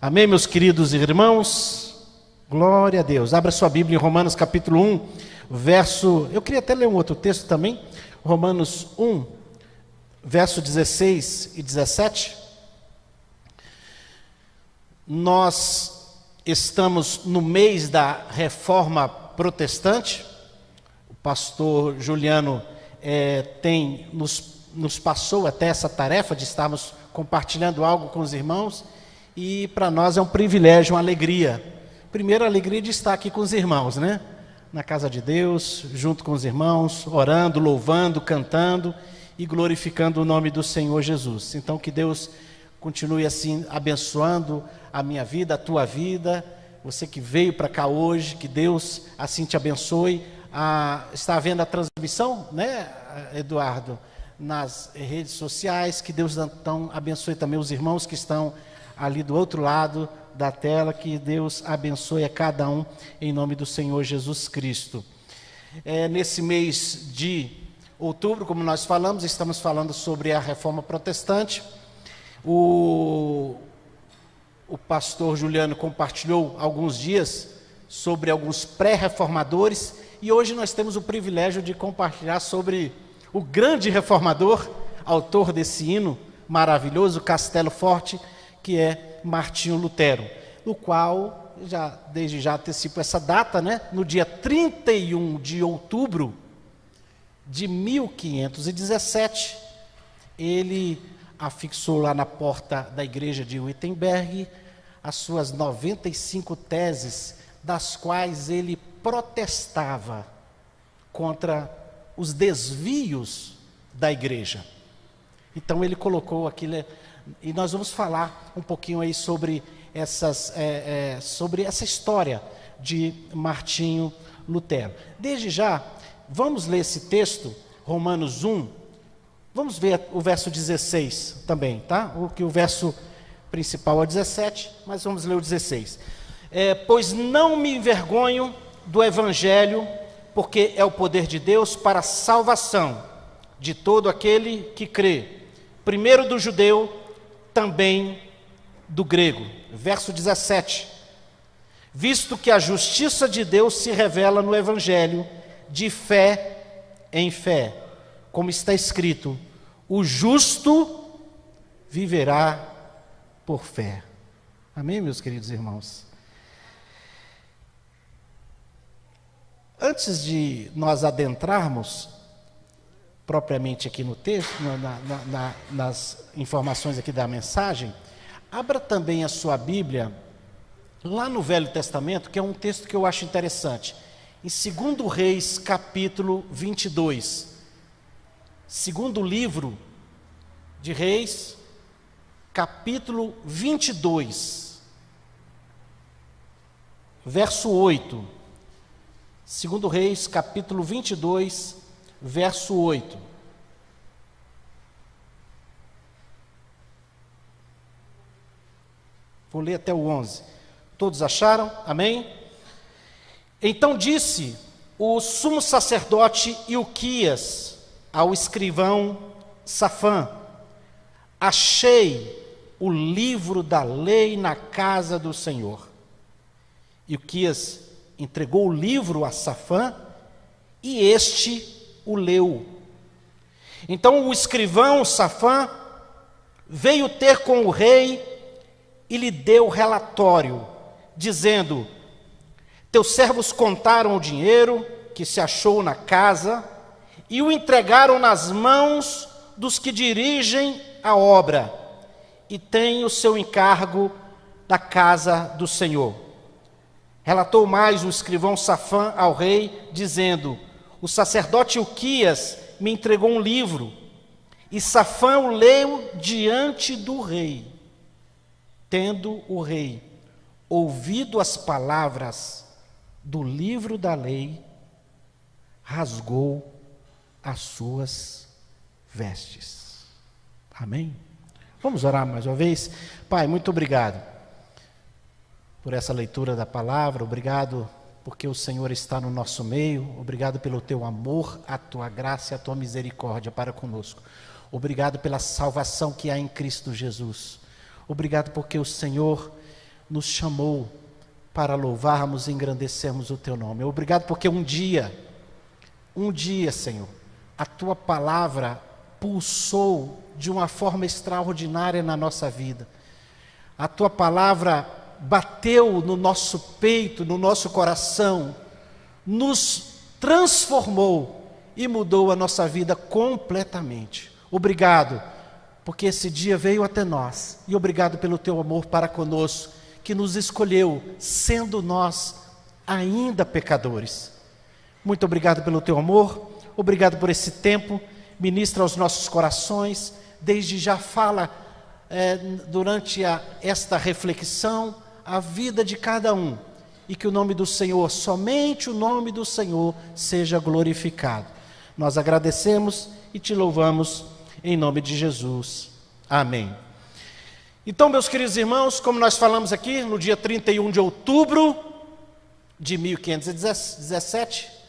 Amém, meus queridos irmãos? Glória a Deus. Abra sua Bíblia em Romanos capítulo 1, verso... Eu queria até ler um outro texto também. Romanos 1, verso 16 e 17. Nós estamos no mês da Reforma Protestante. O pastor Juliano nos passou até essa tarefa de estarmos compartilhando algo com os irmãos. E para nós é um privilégio, uma alegria. Primeiro, a alegria de estar aqui com os irmãos, né? Na casa de Deus, junto com os irmãos, orando, louvando, cantando e glorificando o nome do Senhor Jesus. Então, que Deus continue assim abençoando a minha vida, a tua vida, você que veio para cá hoje, que Deus assim te abençoe. Está havendo a transmissão, né, Eduardo, nas redes sociais. Que Deus então abençoe também os irmãos que estão ali do outro lado da tela. Que Deus abençoe a cada um em nome do Senhor Jesus Cristo. Nesse mês de outubro, como nós falamos, estamos falando sobre a Reforma Protestante. O pastor Juliano compartilhou alguns dias sobre alguns pré-reformadores, e hoje nós temos o privilégio de compartilhar sobre o grande reformador, autor desse hino maravilhoso, Castelo Forte, que é Martinho Lutero, o qual, desde já antecipo essa data, né? No dia 31 de outubro de 1517, ele afixou lá na porta da igreja de Wittenberg as suas 95 teses, das quais ele protestava contra os desvios da igreja. Então ele colocou aquilo, e nós vamos falar um pouquinho aí sobre sobre essa história de Martinho Lutero. Desde já, vamos ler esse texto, Romanos 1, vamos ver o verso 16 também, tá? O verso principal é 17, mas vamos ler o 16. Pois não me envergonho do Evangelho, porque é o poder de Deus para a salvação de todo aquele que crê, primeiro do judeu, também do grego. Verso 17. Visto que a justiça de Deus se revela no Evangelho, de fé em fé, como está escrito: o justo viverá por fé. Amém, meus queridos irmãos? Antes de nós adentrarmos propriamente aqui no texto, nas informações aqui da mensagem, abra também a sua Bíblia lá no Velho Testamento, que é um texto que eu acho interessante, em 2 Reis, capítulo 22. Segundo livro de Reis, capítulo 22, verso 8. 2 Reis, capítulo 22, verso 8. Vou ler até o 11. Todos acharam? Amém? Então disse o sumo sacerdote Ilquias ao escrivão Safã: achei o livro da lei na casa do Senhor. Ilquias entregou o livro a Safã e este o leu. Então o escrivão Safã veio ter com o rei e lhe deu relatório, dizendo: teus servos contaram o dinheiro que se achou na casa e o entregaram nas mãos dos que dirigem a obra e têm o seu encargo da casa do Senhor. Relatou mais o escrivão Safã ao rei, dizendo: o sacerdote Ilquias me entregou um livro, e Safã o leu diante do rei. Tendo o rei ouvido as palavras do livro da lei, rasgou as suas vestes. Amém? Vamos orar mais uma vez? Pai, muito obrigado por essa leitura da palavra, obrigado porque o Senhor está no nosso meio, obrigado pelo teu amor, a tua graça e a tua misericórdia para conosco. Obrigado pela salvação que há em Cristo Jesus. Obrigado porque o Senhor nos chamou para louvarmos e engrandecermos o Teu nome. Obrigado porque um dia, Senhor, a Tua palavra pulsou de uma forma extraordinária na nossa vida. A Tua palavra bateu no nosso peito, no nosso coração, nos transformou e mudou a nossa vida completamente. Obrigado, porque esse dia veio até nós, e obrigado pelo Teu amor para conosco, que nos escolheu, sendo nós ainda pecadores. Muito obrigado pelo Teu amor, obrigado por esse tempo, ministra aos nossos corações, desde já fala durante esta reflexão, a vida de cada um, e que o nome do Senhor, somente o nome do Senhor, seja glorificado. Nós agradecemos e Te louvamos em nome de Jesus. Amém. Então, meus queridos irmãos, como nós falamos aqui, no dia 31 de outubro de 1517,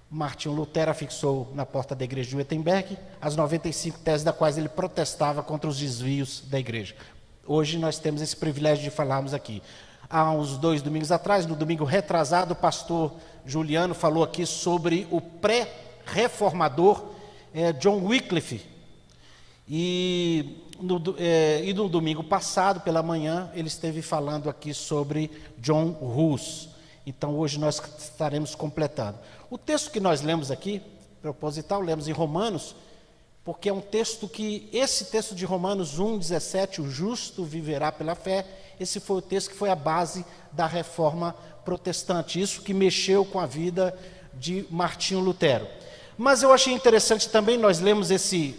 Martinho Lutero afixou na porta da igreja de Wittenberg as 95 teses das quais ele protestava contra os desvios da igreja. Hoje nós temos esse privilégio de falarmos aqui. Há uns 2 domingos atrás, no domingo retrasado, o pastor Juliano falou aqui sobre o pré-reformador John Wycliffe. E no domingo passado, pela manhã, ele esteve falando aqui sobre John Hus. Então hoje nós estaremos completando. O texto que nós lemos aqui, proposital, lemos em Romanos, porque é um texto que, esse texto de Romanos 1,17, o justo viverá pela fé, esse foi o texto que foi a base da reforma protestante, isso que mexeu com a vida de Martinho Lutero. Mas eu achei interessante também, nós lemos esse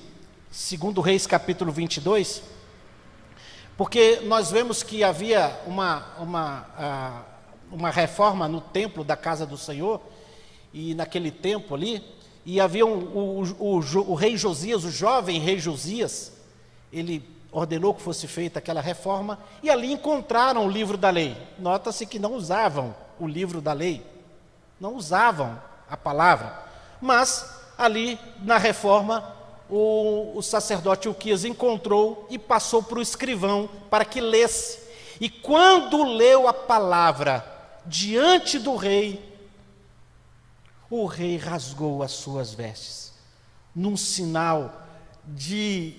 2 Reis capítulo 22, porque nós vemos que havia uma reforma no templo da casa do Senhor, e naquele tempo ali, e havia o rei Josias, o jovem rei Josias, ele ordenou que fosse feita aquela reforma, e ali encontraram o livro da lei. Nota-se que não usavam o livro da lei, não usavam a palavra, mas ali na reforma, o sacerdote Ilquias encontrou e passou para o escrivão para que lesse, e quando leu a palavra diante do rei, o rei rasgou as suas vestes, num sinal de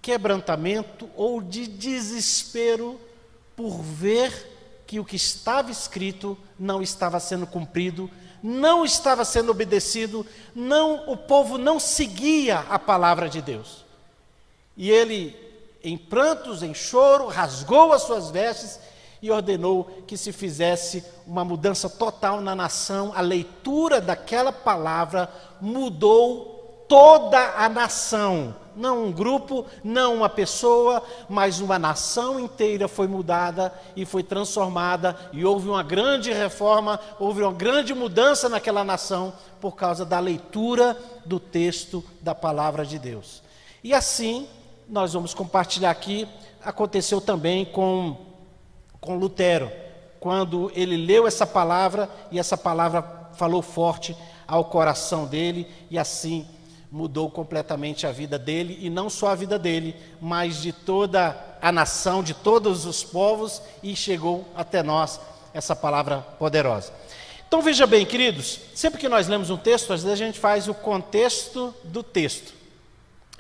quebrantamento ou de desespero por ver que o que estava escrito não estava sendo cumprido, não estava sendo obedecido, o povo não seguia a palavra de Deus. E ele, em prantos, em choro, rasgou as suas vestes e ordenou que se fizesse uma mudança total na nação. A leitura daquela palavra mudou toda a nação, não um grupo, não uma pessoa, mas uma nação inteira foi mudada e foi transformada, e houve uma grande reforma, houve uma grande mudança naquela nação, por causa da leitura do texto da palavra de Deus. E assim, nós vamos compartilhar aqui, aconteceu também com Lutero, quando ele leu essa palavra, e essa palavra falou forte ao coração dele, e assim mudou completamente a vida dele, e não só a vida dele, mas de toda a nação, de todos os povos, e chegou até nós essa palavra poderosa. Então veja bem, queridos, sempre que nós lemos um texto, às vezes a gente faz o contexto do texto.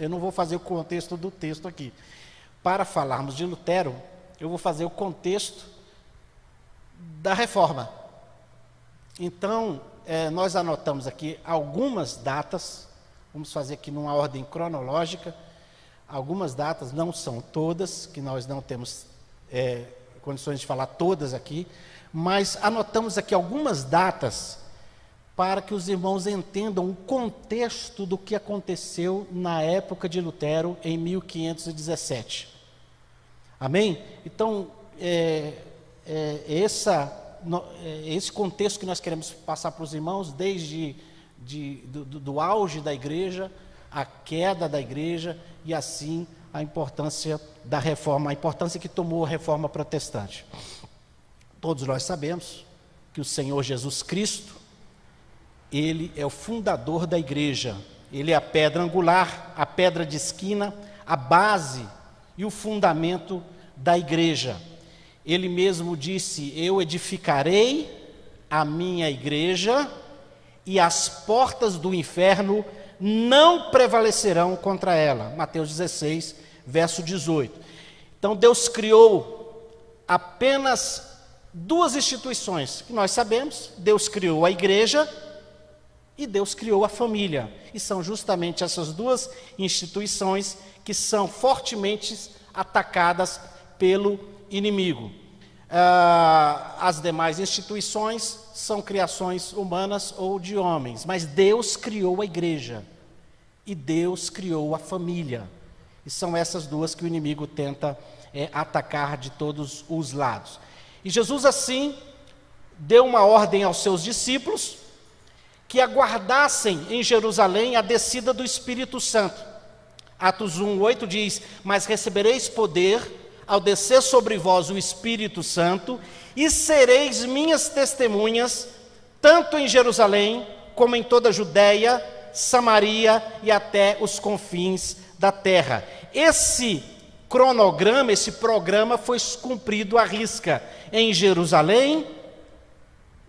Eu não vou fazer o contexto do texto aqui. Para falarmos de Lutero, eu vou fazer o contexto da reforma. Então, nós anotamos aqui algumas datas, vamos fazer aqui numa ordem cronológica, algumas datas, não são todas, que nós não temos condições de falar todas aqui, mas anotamos aqui algumas datas para que os irmãos entendam o contexto do que aconteceu na época de Lutero, em 1517. Amém? Então, esse contexto que nós queremos passar para os irmãos, desde do auge da igreja, a queda da igreja, e assim a importância da reforma, a importância que tomou a reforma protestante. Todos nós sabemos que o Senhor Jesus Cristo, Ele é o fundador da igreja, Ele é a pedra angular, a pedra de esquina, a base e o fundamento da igreja. Ele mesmo disse: eu edificarei a minha igreja e as portas do inferno não prevalecerão contra ela. Mateus 16, verso 18. Então Deus criou apenas duas instituições que nós sabemos. Deus criou a igreja e Deus criou a família. E são justamente essas duas instituições que são fortemente atacadas pelo inimigo. As demais instituições são criações humanas ou de homens, mas Deus criou a igreja e Deus criou a família. E são essas duas que o inimigo tenta atacar de todos os lados. E Jesus assim deu uma ordem aos seus discípulos que aguardassem em Jerusalém a descida do Espírito Santo. Atos 1:8 diz: mas recebereis poder ao descer sobre vós o Espírito Santo, e sereis minhas testemunhas, tanto em Jerusalém, como em toda a Judéia, Samaria e até os confins da terra. Esse cronograma, esse programa foi cumprido à risca em Jerusalém,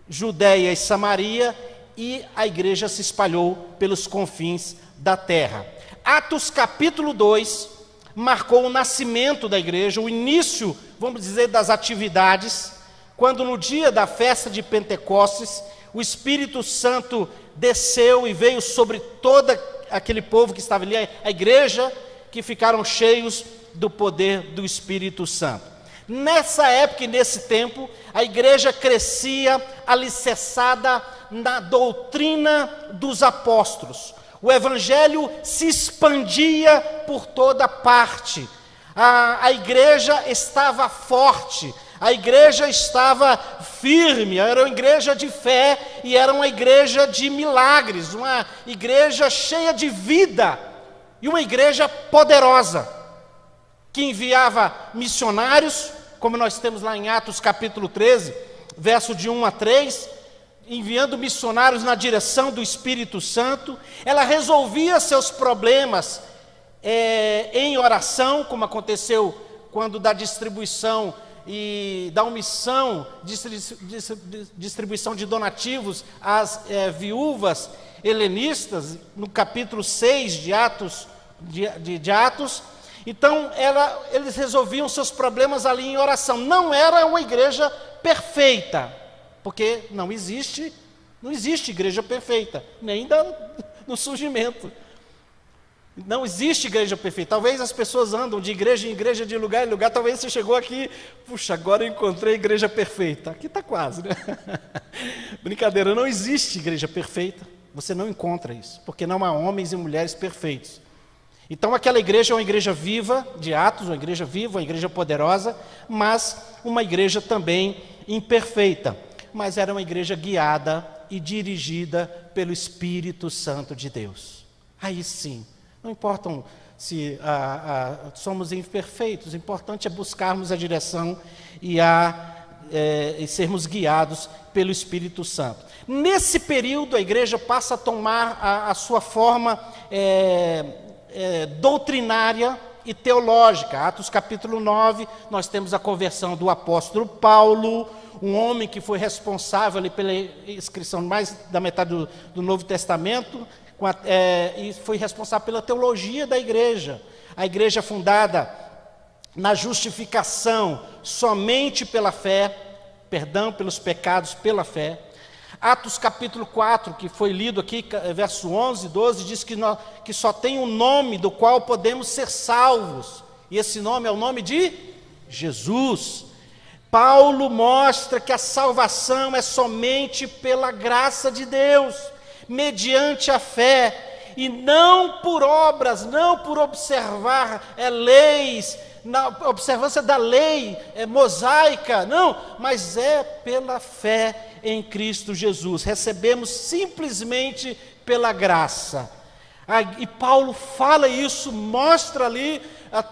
Judéia e Samaria, e a igreja se espalhou pelos confins da terra. Atos capítulo 2 marcou o nascimento da igreja, o início, vamos dizer, das atividades, quando no dia da festa de Pentecostes, o Espírito Santo desceu e veio sobre todo aquele povo que estava ali, a igreja, que ficaram cheios do poder do Espírito Santo. Nessa época e nesse tempo, a igreja crescia alicerçada na doutrina dos apóstolos. O evangelho se expandia por toda parte. A igreja estava forte, a igreja estava firme, era uma igreja de fé e era uma igreja de milagres, uma igreja cheia de vida e uma igreja poderosa, que enviava missionários, como nós temos lá em Atos capítulo 13, verso de 1 a 3, enviando missionários na direção do Espírito Santo. Ela resolvia seus problemas em oração, como aconteceu quando da distribuição e da omissão, distribuição de donativos às viúvas helenistas, no capítulo 6 de Atos. Então, eles resolviam seus problemas ali em oração. Não era uma igreja perfeita, porque não existe igreja perfeita, nem no surgimento. Não existe igreja perfeita. Talvez as pessoas andam de igreja em igreja, de lugar em lugar. Talvez você chegou aqui, puxa, agora eu encontrei a igreja perfeita. Aqui está quase, né? Brincadeira, não existe igreja perfeita. Você não encontra isso, porque não há homens e mulheres perfeitos. Então aquela igreja é uma igreja viva, de Atos, uma igreja viva, uma igreja poderosa, mas uma igreja também imperfeita. Mas era uma igreja guiada e dirigida pelo Espírito Santo de Deus. Aí sim, não importam se somos imperfeitos, o importante é buscarmos a direção e sermos guiados pelo Espírito Santo. Nesse período, a igreja passa a tomar a sua forma doutrinária e teológica. Atos capítulo 9, nós temos a conversão do apóstolo Paulo, um homem que foi responsável ali pela escrição mais da metade do Novo Testamento, e foi responsável pela teologia da igreja. A igreja fundada na justificação somente pela fé, perdão pelos pecados pela fé. Atos capítulo 4, que foi lido aqui, verso 11 e 12, diz que só tem um nome do qual podemos ser salvos, e esse nome é o nome de Jesus. Paulo mostra que a salvação é somente pela graça de Deus, mediante a fé, e não por obras, não por observar leis, na observância da lei mosaica, não, mas é pela fé em Cristo Jesus. Recebemos simplesmente pela graça. E Paulo fala isso, mostra ali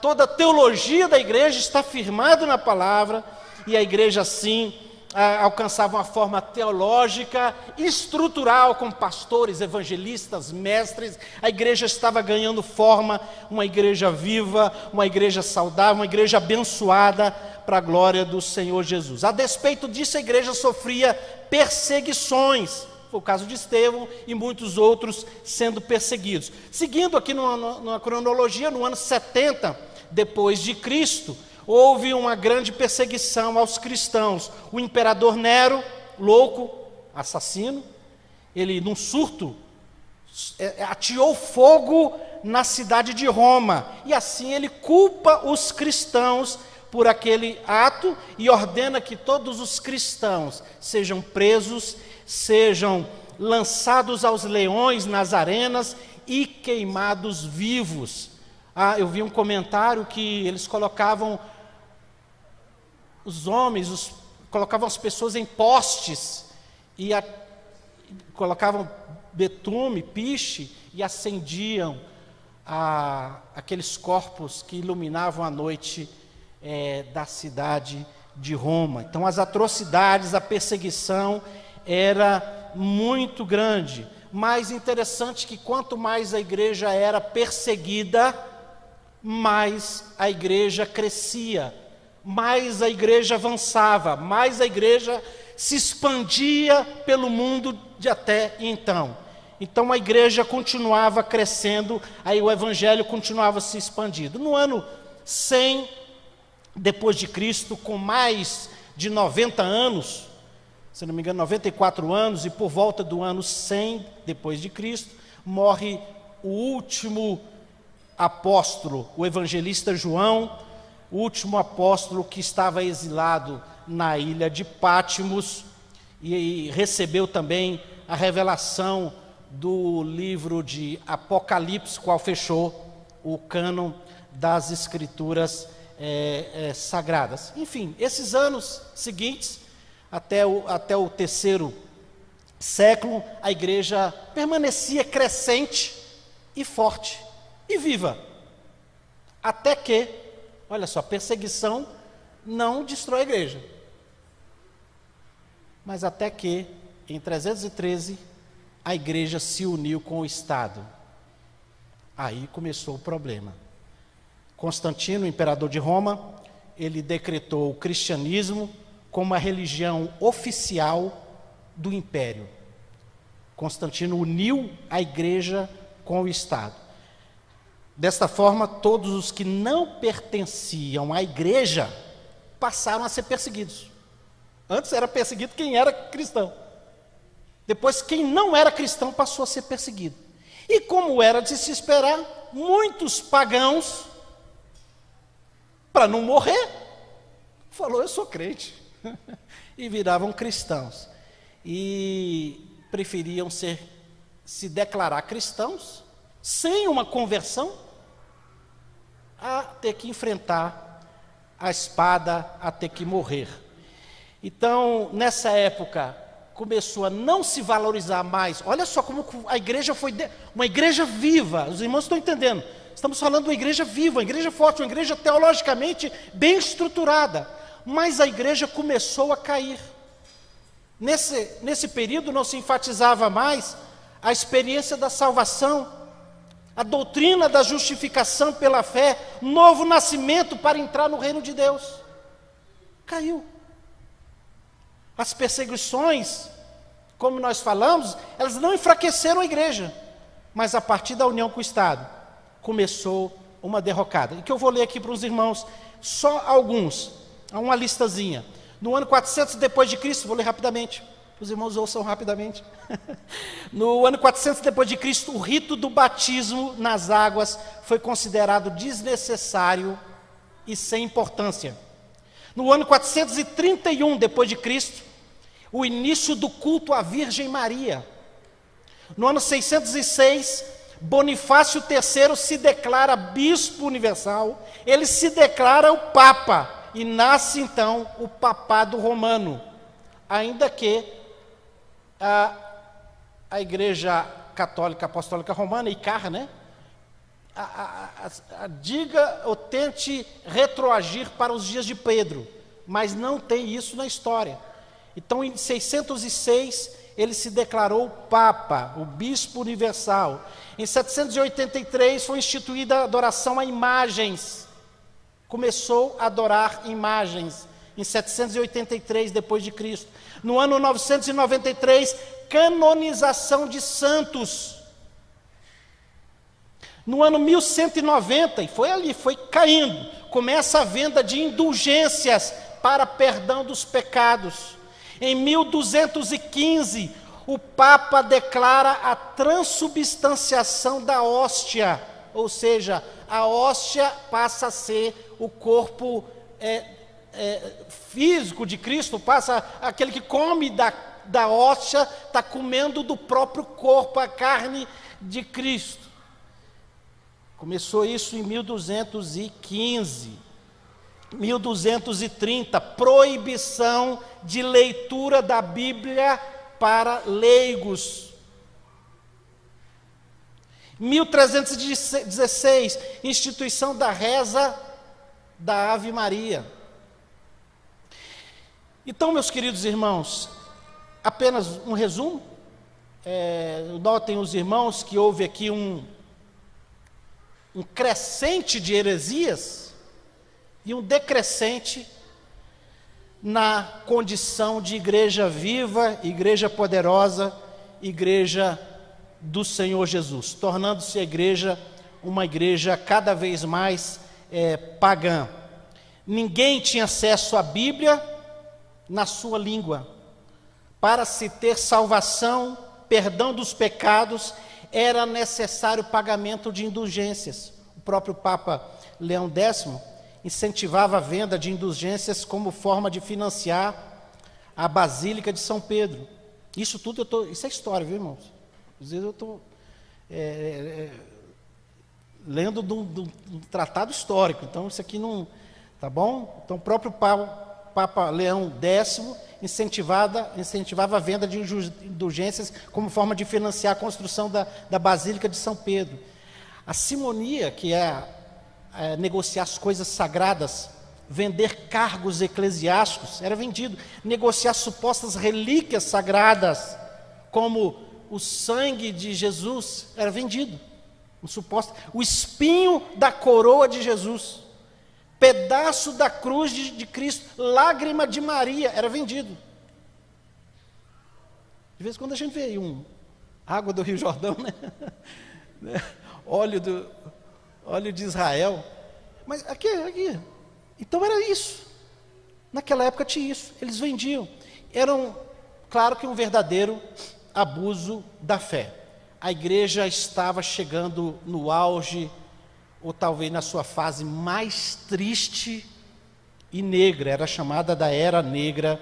toda a teologia da igreja, está firmado na palavra, e a igreja assim alcançavam a forma teológica, estrutural, com pastores, evangelistas, mestres. A igreja estava ganhando forma, uma igreja viva, uma igreja saudável, uma igreja abençoada para a glória do Senhor Jesus. A despeito disso, a igreja sofria perseguições. Foi o caso de Estevão e muitos outros sendo perseguidos. Seguindo aqui numa cronologia, no ano 70 depois de Cristo, houve uma grande perseguição aos cristãos. O imperador Nero, louco, assassino, ele, num surto, ateou fogo na cidade de Roma. E assim ele culpa os cristãos por aquele ato e ordena que todos os cristãos sejam presos, sejam lançados aos leões nas arenas e queimados vivos. Eu vi um comentário que eles colocavam os homens, colocavam as pessoas em postes e colocavam betume, piche e acendiam aqueles corpos que iluminavam a noite da cidade de Roma. Então as atrocidades, a perseguição era muito grande. Mais interessante que quanto mais a igreja era perseguida, mais a igreja crescia, mais a igreja avançava, mais a igreja se expandia pelo mundo de até então. Então a igreja continuava crescendo, aí o evangelho continuava se expandindo. No ano 100 depois de Cristo, com mais de 90 anos, se não me engano 94 anos, e por volta do ano 100 depois de Cristo, morre o último apóstolo, o evangelista João, o último apóstolo que estava exilado na ilha de Pátimos e recebeu também a revelação do livro de Apocalipse, qual fechou o cânon das escrituras sagradas. Enfim, esses anos seguintes, até o terceiro século, a igreja permanecia crescente e forte e viva, até que, olha só, perseguição não destrói a igreja, mas até que, em 313, a igreja se uniu com o Estado. Aí começou o problema. Constantino, imperador de Roma, ele decretou o cristianismo como a religião oficial do império. Constantino uniu a igreja com o Estado. Desta forma, todos os que não pertenciam à igreja passaram a ser perseguidos. Antes era perseguido quem era cristão. Depois, quem não era cristão passou a ser perseguido. E como era de se esperar, muitos pagãos, para não morrer, falou: eu sou crente. E viravam cristãos. E preferiam se declarar cristãos, sem uma conversão, a ter que enfrentar a espada, a ter que morrer. Então, nessa época, começou a não se valorizar mais. Olha só como a igreja foi uma igreja viva. Os irmãos estão entendendo. Estamos falando de uma igreja viva, uma igreja forte, uma igreja teologicamente bem estruturada. Mas a igreja começou a cair. Nesse período não se enfatizava mais a experiência da salvação, a doutrina da justificação pela fé, novo nascimento para entrar no reino de Deus. Caiu. As perseguições, como nós falamos, elas não enfraqueceram a igreja, mas a partir da união com o Estado, começou uma derrocada. E que eu vou ler aqui para os irmãos, só alguns, uma listazinha. No ano 400 depois de Cristo, vou ler rapidamente, os irmãos ouçam rapidamente. No ano 400 depois de Cristo, o rito do batismo nas águas foi considerado desnecessário e sem importância. No ano 431 depois de Cristo, o início do culto à Virgem Maria. No ano 606, Bonifácio III se declara bispo universal, ele se declara o Papa, e nasce então o papado romano, ainda que a Igreja Católica Apostólica Romana, ICAR, né? Diga ou tente retroagir para os dias de Pedro, mas não tem isso na história. Então, em 606, ele se declarou Papa, o Bispo Universal. Em 783, foi instituída a adoração a imagens. Começou a adorar imagens, em 783 depois de Cristo. No ano 993, canonização de santos. No ano 1190, e foi ali, foi caindo, começa a venda de indulgências para perdão dos pecados. Em 1215, o Papa declara a transubstanciação da hóstia, ou seja, a hóstia passa a ser o corpo físico de Cristo, passa aquele que come da hóstia, está comendo do próprio corpo, a carne de Cristo. Começou isso em 1215. 1230, proibição de leitura da Bíblia para leigos. 1316, instituição da reza da Ave Maria. Então, meus queridos irmãos, apenas um resumo. Notem os irmãos que houve aqui um crescente de heresias e um decrescente na condição de igreja viva, igreja poderosa, igreja do Senhor Jesus, tornando-se a igreja uma igreja cada vez mais pagã. Ninguém tinha acesso à Bíblia na sua língua. Para se ter salvação, perdão dos pecados, era necessário pagamento de indulgências. O próprio Papa Leão X incentivava a venda de indulgências como forma de financiar a Basílica de São Pedro. Isso tudo isso é história, viu, irmãos? Às vezes eu estou lendo de um tratado histórico, então isso aqui não... Tá bom? Então o próprio Papa Leão X incentivava a venda de indulgências como forma de financiar a construção da Basílica de São Pedro. A simonia, que é negociar as coisas sagradas, vender cargos eclesiásticos, era vendido. Negociar supostas relíquias sagradas, como o sangue de Jesus, era vendido. O espinho da coroa de Jesus, pedaço da cruz de Cristo, lágrima de Maria, era vendido. De vez em quando a gente vê aí água do Rio Jordão, né? óleo de Israel, mas aqui, então era isso, naquela época tinha isso, eles vendiam, claro que um verdadeiro abuso da fé. A igreja estava chegando no auge, ou talvez na sua fase mais triste e negra, era chamada da Era Negra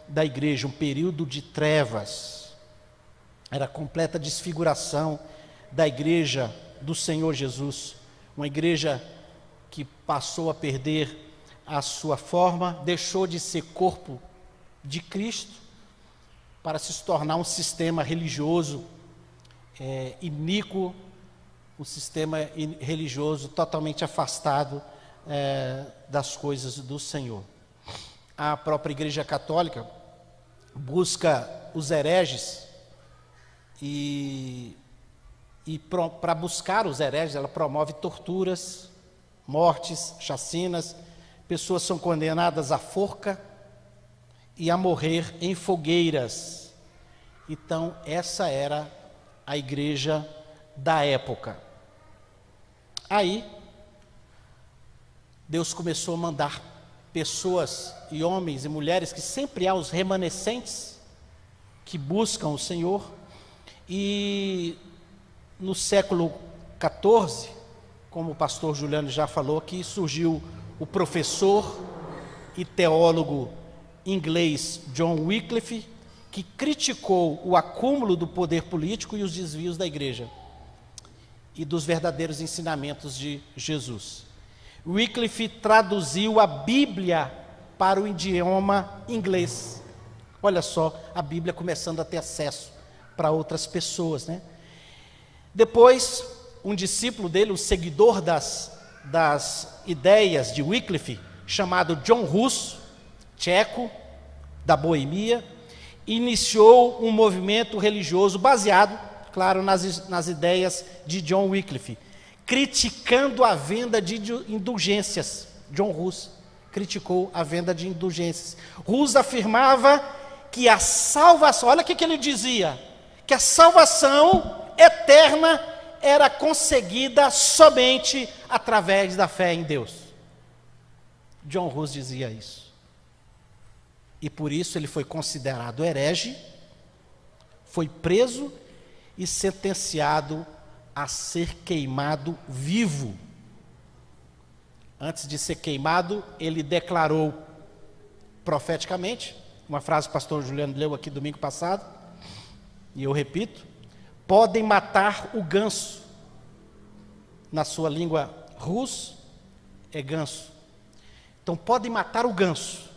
da igreja, um período de trevas, era a completa desfiguração da igreja do Senhor Jesus, uma igreja que passou a perder a sua forma, deixou de ser corpo de Cristo, para se tornar um sistema religioso iníquo, um sistema religioso totalmente afastado das coisas do Senhor. A própria Igreja Católica busca os hereges e para buscar os hereges, ela promove torturas, mortes, chacinas, pessoas são condenadas à forca e a morrer em fogueiras. Então, essa era a igreja da época. Aí, Deus começou a mandar pessoas e homens e mulheres, que sempre há os remanescentes que buscam o Senhor, e no século XIV, como o pastor Juliano já falou aqui, surgiu o professor e teólogo inglês John Wycliffe, que criticou o acúmulo do poder político e os desvios da igreja e dos verdadeiros ensinamentos de Jesus. Wycliffe traduziu a Bíblia para o idioma inglês. Olha só, a Bíblia começando a ter acesso para outras pessoas, né? Depois, um discípulo dele, um seguidor das ideias de Wycliffe, chamado John Hus, tcheco, da Boemia, iniciou um movimento religioso baseado, claro, nas ideias de John Wycliffe, criticando a venda de indulgências. John Hus criticou a venda de indulgências. Hus afirmava que a salvação, olha o que ele dizia, que a salvação eterna era conseguida somente através da fé em Deus. John Hus dizia isso. E por isso ele foi considerado herege, foi preso e sentenciado a ser queimado vivo. Antes de ser queimado, ele declarou profeticamente, uma frase que o pastor Juliano leu aqui domingo passado, e eu repito: podem matar o ganso. Na sua língua Rus é ganso. Então podem matar o ganso,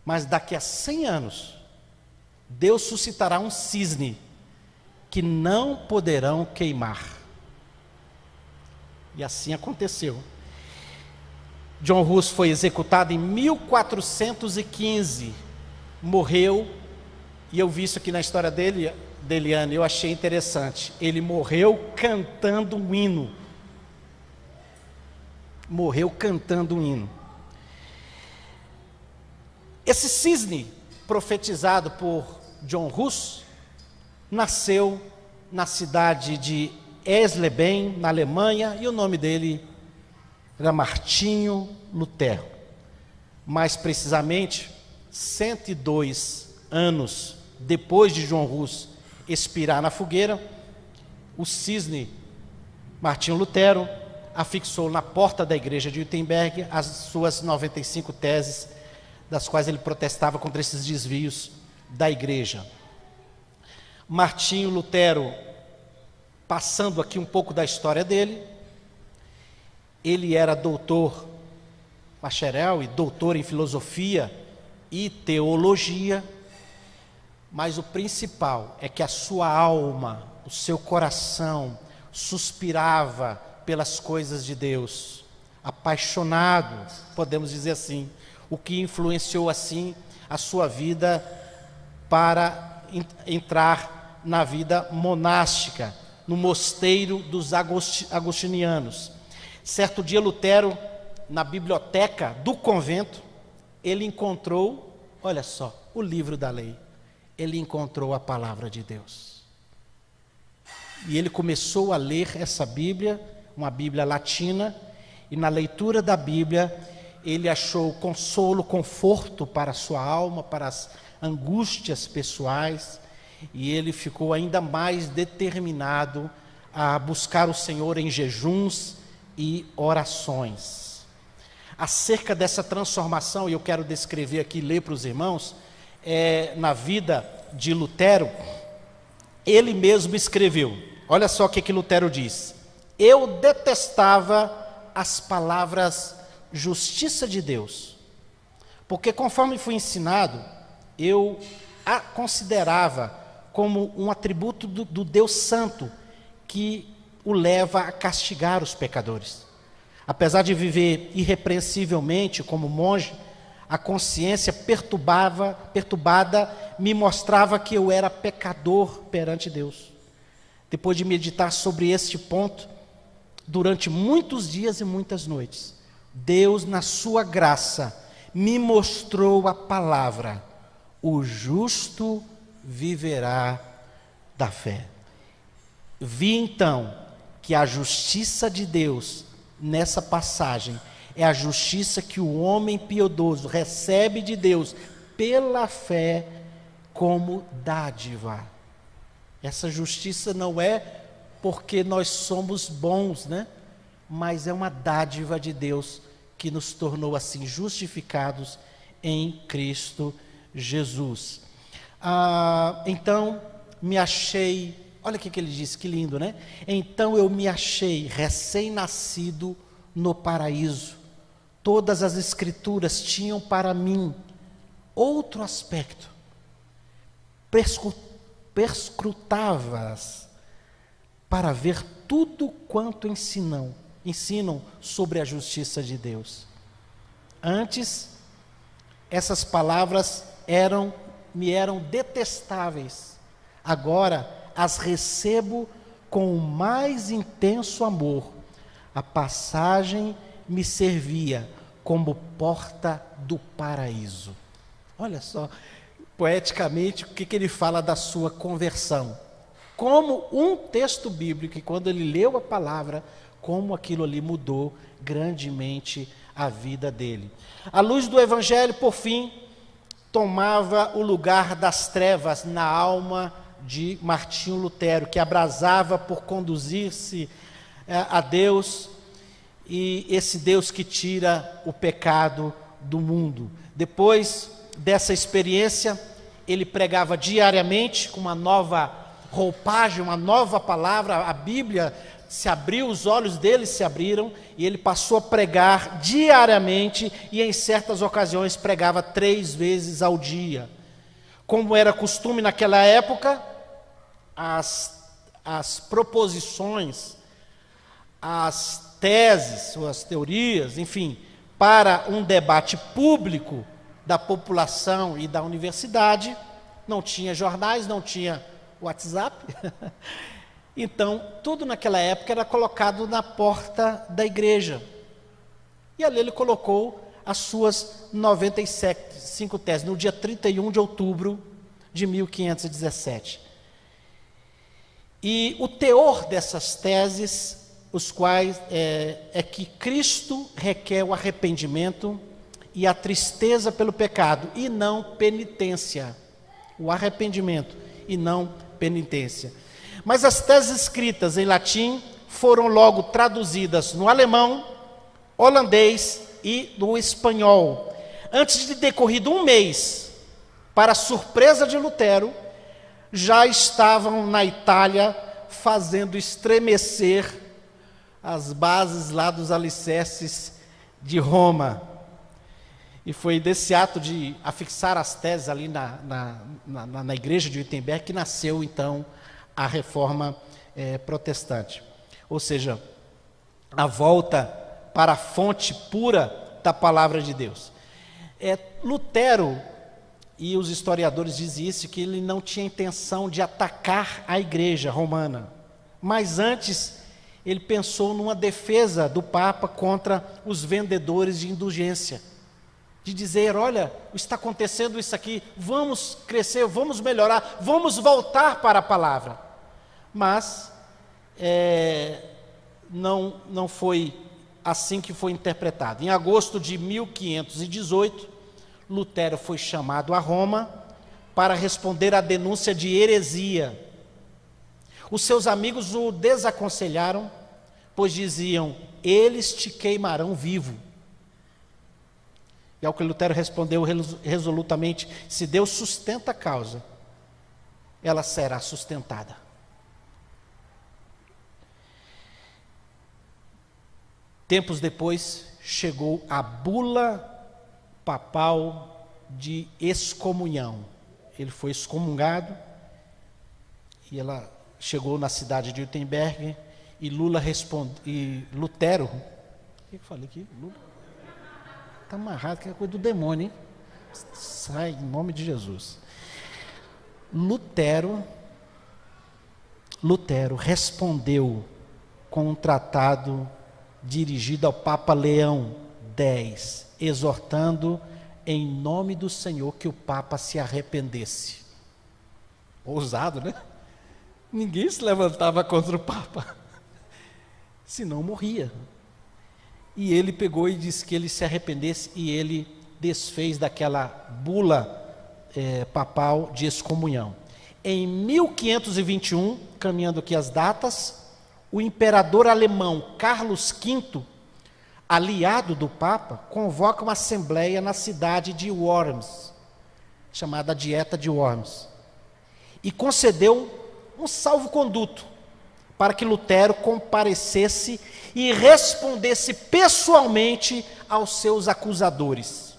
mas daqui a 100 anos, Deus suscitará um cisne que não poderão queimar. E assim aconteceu. John Hus foi executado em 1415, morreu, e eu vi isso aqui na história dele, Eliane, eu achei interessante. Ele morreu cantando um hino. Morreu cantando um hino. Esse cisne, profetizado por John Hus, nasceu na cidade de Esleben, na Alemanha, e o nome dele era Martinho Lutero. Mais precisamente, 102 anos depois de John Hus expirar na fogueira, o cisne Martinho Lutero afixou na porta da igreja de Wittenberg as suas 95 teses, das quais ele protestava contra esses desvios da igreja. Martinho Lutero, passando aqui um pouco da história dele, ele era doutor, bacharel e doutor em filosofia e teologia, mas o principal é que a sua alma, o seu coração, suspirava pelas coisas de Deus, apaixonado, podemos dizer assim, o que influenciou assim a sua vida para entrar na vida monástica, no mosteiro dos agostinianos. Certo dia, Lutero, na biblioteca do convento, ele encontrou, olha só, o livro da lei. Ele encontrou a palavra de Deus. E ele começou a ler essa Bíblia, uma Bíblia latina, e na leitura da Bíblia, ele achou consolo, conforto para a sua alma, para as angústias pessoais, e ele ficou ainda mais determinado a buscar o Senhor em jejuns e orações. Acerca dessa transformação, e eu quero descrever aqui, ler para os irmãos, na vida de Lutero, ele mesmo escreveu, olha só o que Lutero diz: eu detestava as palavras justiça de Deus, porque conforme fui ensinado, eu a considerava como um atributo do Deus Santo, que o leva a castigar os pecadores. Apesar de viver irrepreensivelmente como monge, a consciência perturbada me mostrava que eu era pecador perante Deus. Depois de meditar sobre este ponto, durante muitos dias e muitas noites, Deus, na sua graça, me mostrou a palavra: o justo viverá da fé. Vi então que a justiça de Deus, nessa passagem, é a justiça que o homem piedoso recebe de Deus pela fé como dádiva. Essa justiça não é porque nós somos bons, né? Mas é uma dádiva de Deus que nos tornou assim justificados em Cristo Jesus. Então me achei, olha o que ele disse, que lindo, né? Então eu me achei recém-nascido no paraíso. Todas as escrituras tinham para mim outro aspecto. Perscrutava-as para ver tudo quanto ensinam sobre a justiça de Deus. Antes, essas palavras eram me eram detestáveis, agora as recebo com o mais intenso amor. A passagem me servia como porta do paraíso. Olha só, poeticamente, o que ele fala da sua conversão. Como um texto bíblico, e quando ele leu a palavra, como aquilo ali mudou grandemente a vida dele. A luz do Evangelho, por fim, tomava o lugar das trevas na alma de Martinho Lutero, que abrasava por conduzir-se a Deus, e esse Deus que tira o pecado do mundo. Depois dessa experiência, ele pregava diariamente com uma nova roupagem, uma nova palavra. A Bíblia se abriu, os olhos dele se abriram, e ele passou a pregar diariamente, e em certas ocasiões pregava 3 vezes ao dia. Como era costume naquela época, as proposições, as teses, ou as teorias, enfim, para um debate público da população e da universidade, não tinha jornais, não tinha WhatsApp, então tudo naquela época era colocado na porta da igreja, e ali ele colocou as suas 95 teses, no dia 31 de outubro de 1517, e o teor dessas teses, os quais é que Cristo requer o arrependimento e a tristeza pelo pecado, e não penitência. O arrependimento e não penitência. Mas as teses escritas em latim foram logo traduzidas no alemão, holandês e no espanhol. Antes de decorrido um mês, para surpresa de Lutero, já estavam na Itália fazendo estremecer as bases lá dos alicerces de Roma. E foi desse ato de afixar as teses ali na igreja de Wittenberg que nasceu então a reforma protestante. Ou seja, a volta para a fonte pura da palavra de Deus. Lutero, e os historiadores dizem isso, que ele não tinha intenção de atacar a igreja romana, mas antes ele pensou numa defesa do Papa contra os vendedores de indulgência, de dizer, olha, está acontecendo isso aqui, vamos crescer, vamos melhorar, vamos voltar para a palavra. Mas não foi assim que foi interpretado. Em agosto de 1518, Lutero foi chamado a Roma para responder à denúncia de heresia. Os seus amigos o desaconselharam, pois diziam, eles te queimarão vivo. E ao que Lutero respondeu resolutamente, se Deus sustenta a causa, ela será sustentada. Tempos depois, chegou a bula papal de excomunhão. Ele foi excomungado, e ela chegou na cidade de Wittenberg, e Lutero, o que eu falei aqui? Lula? Está amarrado, que é coisa do demônio, hein? Sai em nome de Jesus. Lutero respondeu com um tratado dirigido ao Papa Leão X, exortando em nome do Senhor que o Papa se arrependesse. Ousado, né? Ninguém se levantava contra o Papa, senão morria. E ele pegou e disse que ele se arrependesse, e ele desfez daquela bula papal de excomunhão. Em 1521, caminhando aqui as datas, o imperador alemão Carlos V, aliado do Papa, convoca uma assembleia na cidade de Worms, chamada Dieta de Worms, e concedeu um salvo-conduto para que Lutero comparecesse e respondesse pessoalmente aos seus acusadores.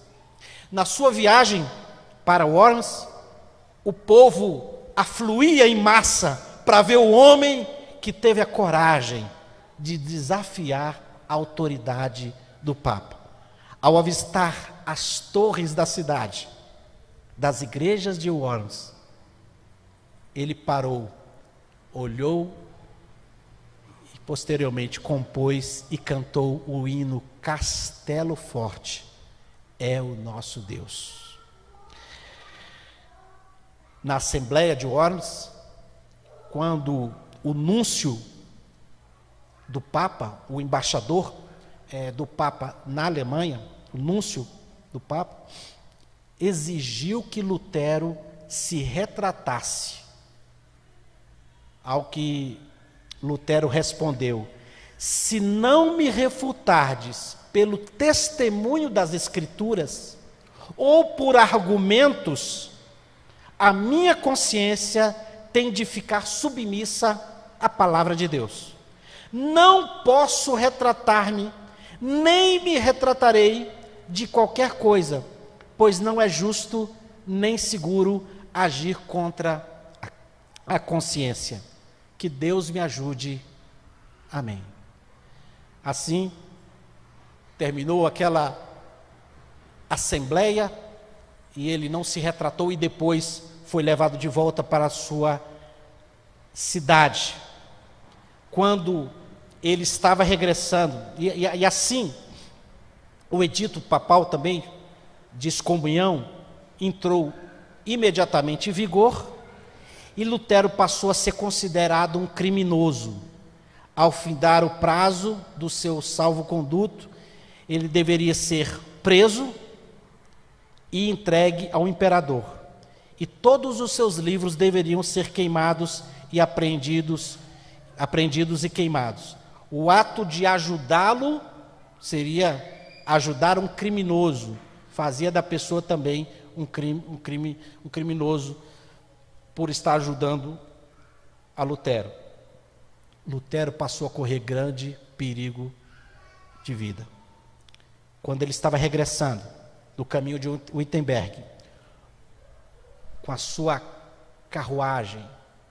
Na sua viagem para Worms, o povo afluía em massa para ver o homem que teve a coragem de desafiar a autoridade do Papa. Ao avistar as torres da cidade, das igrejas de Worms, ele parou, olhou e posteriormente compôs e cantou o hino Castelo Forte é o nosso Deus. Na Assembleia de Worms, quando o núncio do Papa, o embaixador do Papa na Alemanha, o núncio do Papa, exigiu que Lutero se retratasse. Ao que Lutero respondeu: se não me refutardes pelo testemunho das Escrituras ou por argumentos, a minha consciência tem de ficar submissa à palavra de Deus. Não posso retratar-me, nem me retratarei de qualquer coisa, pois não é justo nem seguro agir contra a consciência. Que Deus me ajude. Amém. Assim, terminou aquela assembleia e ele não se retratou e depois foi levado de volta para a sua cidade. Quando ele estava regressando, e assim, o edito papal também de excomunhão entrou imediatamente em vigor e Lutero passou a ser considerado um criminoso. Ao findar o prazo do seu salvo-conduto, ele deveria ser preso e entregue ao imperador. E todos os seus livros deveriam ser queimados e apreendidos e queimados. O ato de ajudá-lo seria ajudar um criminoso, fazia da pessoa também um criminoso por estar ajudando a Lutero. Lutero passou a correr grande perigo de vida. Quando ele estava regressando no caminho de Wittenberg, com a sua carruagem,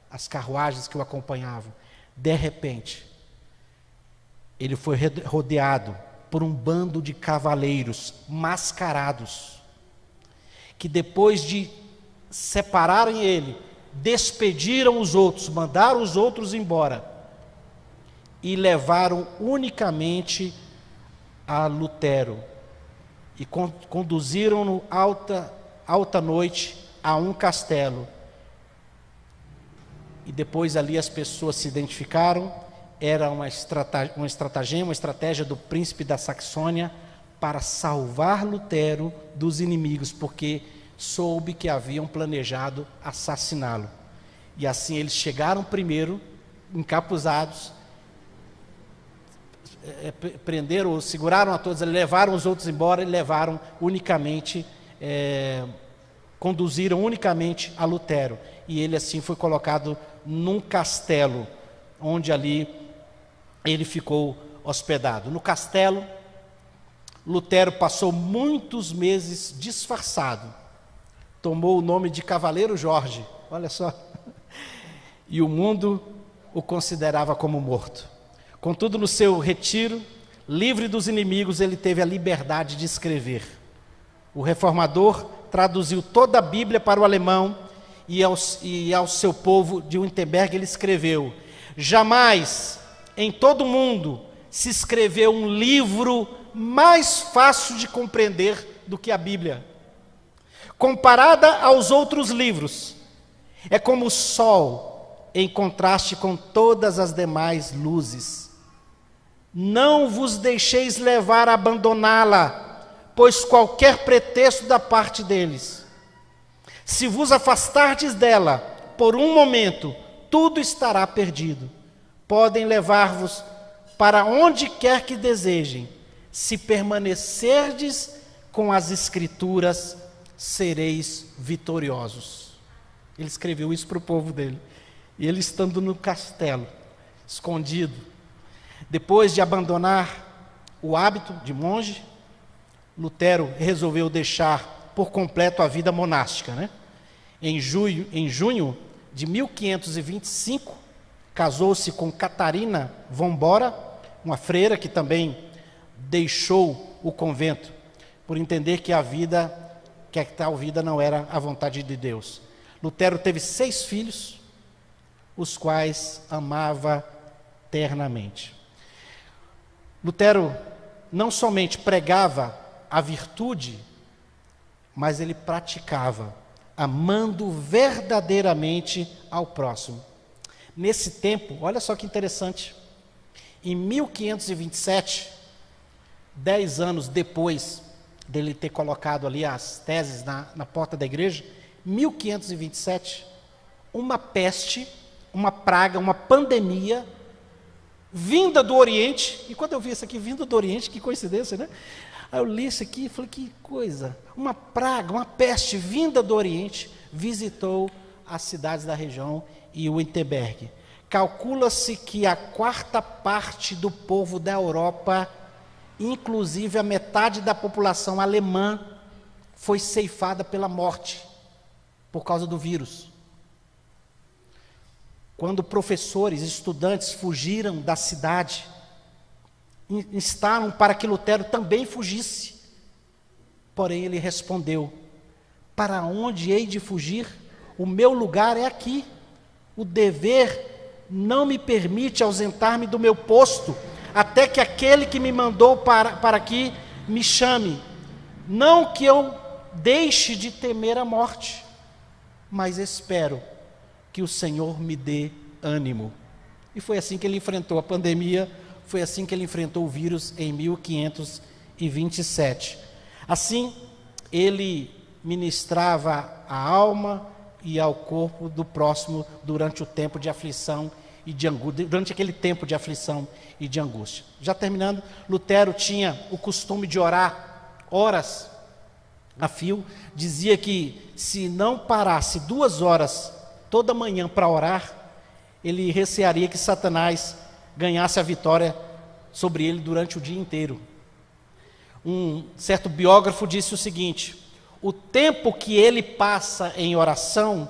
as carruagens que o acompanhavam, de repente, ele foi rodeado por um bando de cavaleiros mascarados, que depois de separarem ele, despediram os outros, mandaram os outros embora, e levaram unicamente a Lutero, e conduziram-no alta noite a um castelo, e depois ali as pessoas se identificaram. Era uma estratégia do príncipe da Saxônia para salvar Lutero dos inimigos, porque soube que haviam planejado assassiná-lo. E assim eles chegaram primeiro, encapuzados, prenderam, seguraram a todos, levaram os outros embora e levaram unicamente, conduziram unicamente a Lutero. E ele assim foi colocado num castelo, onde ali ele ficou hospedado. No castelo, Lutero passou muitos meses disfarçado. Tomou o nome de Cavaleiro Jorge, olha só. E o mundo o considerava como morto. Contudo, no seu retiro, livre dos inimigos, ele teve a liberdade de escrever. O reformador traduziu toda a Bíblia para o alemão e ao seu povo de Wittenberg ele escreveu: jamais em todo o mundo se escreveu um livro mais fácil de compreender do que a Bíblia. Comparada aos outros livros, é como o sol em contraste com todas as demais luzes. Não vos deixeis levar a abandoná-la, pois qualquer pretexto da parte deles. Se vos afastardes dela por um momento, tudo estará perdido. Podem levar-vos para onde quer que desejem. Se permanecerdes com as Escrituras, sereis vitoriosos. Ele escreveu isso para o povo dele. E ele estando no castelo, escondido, depois de abandonar o hábito de monge, Lutero resolveu deixar por completo a vida monástica, né? Em junho de 1525, casou-se com Catarina von Bora, uma freira que também deixou o convento, por entender que a vida que a tal vida não era a vontade de Deus. Lutero teve 6 filhos, os quais amava ternamente. Lutero não somente pregava a virtude, mas ele praticava, amando verdadeiramente ao próximo. Nesse tempo, olha só que interessante, em 1527, 10 anos depois dele ter colocado ali as teses na porta da igreja, 1527, uma peste, uma praga, uma pandemia, vinda do Oriente, e quando eu vi isso aqui, vindo do Oriente, que coincidência, né? Aí eu li isso aqui e falei, que coisa, uma praga, uma peste vinda do Oriente, visitou as cidades da região e o Wittenberg. Calcula-se que a 1/4 do povo da Europa, inclusive a metade da população alemã, foi ceifada pela morte, por causa do vírus. Quando professores, estudantes fugiram da cidade, instaram para que Lutero também fugisse. Porém, ele respondeu: para onde hei de fugir? O meu lugar é aqui. O dever não me permite ausentar-me do meu posto, até que aquele que me mandou para aqui me chame. Não que eu deixe de temer a morte, mas espero que o Senhor me dê ânimo. E foi assim que ele enfrentou a pandemia, foi assim que ele enfrentou o vírus em 1527. Assim, ele ministrava a alma e ao corpo do próximo durante o tempo de aflição e de angústia, durante aquele tempo de aflição e de angústia. Já terminando, Lutero tinha o costume de orar horas a fio. Dizia que se não parasse 2 horas toda manhã para orar, ele recearia que Satanás ganhasse a vitória sobre ele durante o dia inteiro. Um certo biógrafo disse o seguinte: o tempo que ele passa em oração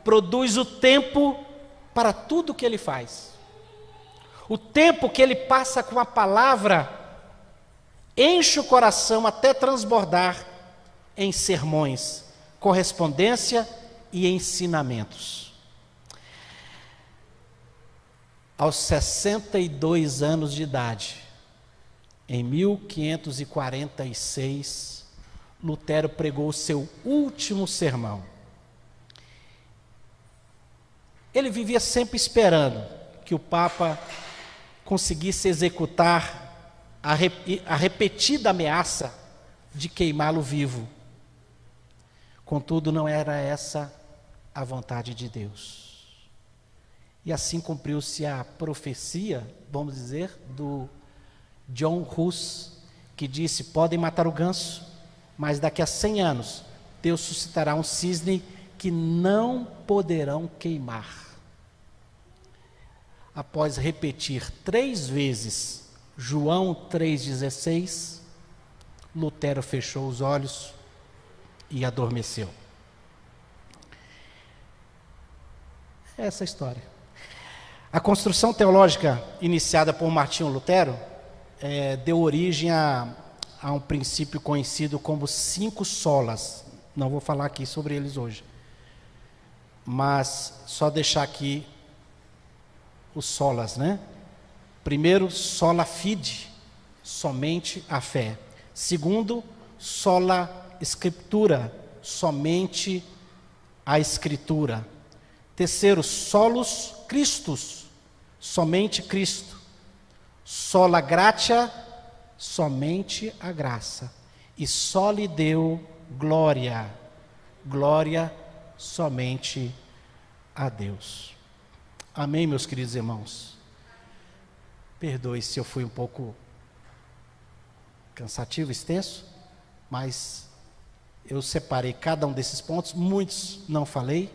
produz o tempo para tudo que ele faz. O tempo que ele passa com a palavra enche o coração até transbordar em sermões, correspondência e ensinamentos. Aos 62 anos de idade, em 1546, Lutero pregou o seu último sermão. Ele vivia sempre esperando que o Papa conseguisse executar a repetida ameaça de queimá-lo vivo. Contudo, não era essa a vontade de Deus. E assim cumpriu-se a profecia, vamos dizer, do John Hus, que disse: podem matar o ganso, mas daqui a 100 anos Deus suscitará um cisne que não poderão queimar. Após repetir 3 vezes João 3,16, Lutero fechou os olhos e adormeceu. Essa é a história. A construção teológica iniciada por Martinho Lutero deu origem a um princípio conhecido como 5 solas. Não vou falar aqui sobre eles hoje, mas só deixar aqui os solas, né? Primeiro, sola fide, somente a fé. Segundo, sola scriptura, somente a escritura. Terceiro, solus Christus, somente Cristo. Sola gratia, somente a graça. E soli Deo glória, glória somente a Deus. Amém, meus queridos irmãos? Perdoe se eu fui um pouco cansativo, extenso, mas eu separei cada um desses pontos. Muitos não falei,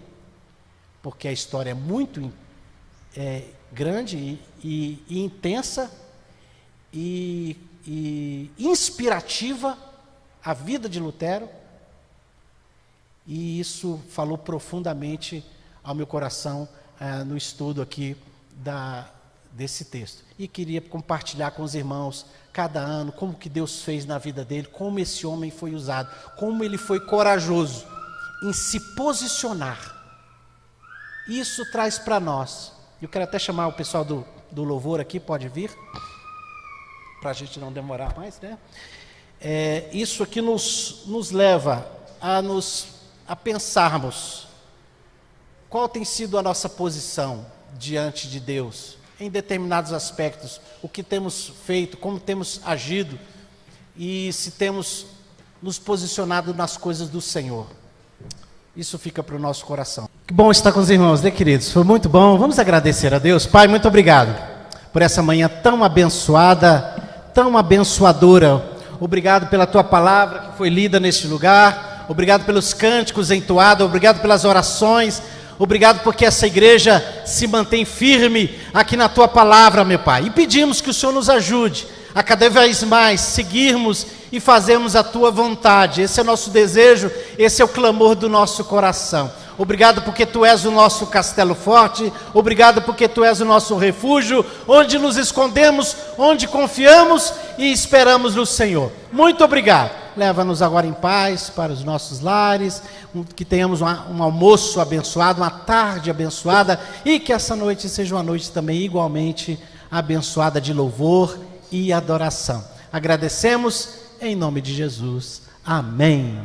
porque a história é muito grande e intensa e inspirativa, a vida de Lutero, e isso falou profundamente ao meu coração no estudo aqui desse texto. E queria compartilhar com os irmãos, cada ano, como que Deus fez na vida dele, como esse homem foi usado, como ele foi corajoso em se posicionar. Isso traz para nós. Eu quero até chamar o pessoal do louvor aqui, pode vir, para a gente não demorar mais, né? Isso aqui nos leva a pensarmos qual tem sido a nossa posição diante de Deus, em determinados aspectos, o que temos feito, como temos agido e se temos nos posicionado nas coisas do Senhor. Isso fica para o nosso coração. Que bom estar com os irmãos, né, queridos? Foi muito bom. Vamos agradecer a Deus. Pai, muito obrigado por essa manhã tão abençoada, tão abençoadora. Obrigado pela tua palavra que foi lida neste lugar. Obrigado pelos cânticos entoados. Obrigado pelas orações. Obrigado porque essa igreja se mantém firme aqui na tua palavra, meu Pai. E pedimos que o Senhor nos ajude a cada vez mais seguirmos e fazermos a tua vontade. Esse é o nosso desejo, esse é o clamor do nosso coração. Obrigado porque tu és o nosso castelo forte, obrigado porque tu és o nosso refúgio, onde nos escondemos, onde confiamos e esperamos no Senhor. Muito obrigado. Leva-nos agora em paz para os nossos lares, que tenhamos um almoço abençoado, uma tarde abençoada, e que essa noite seja uma noite também igualmente abençoada de louvor e adoração. Agradecemos em nome de Jesus. Amém.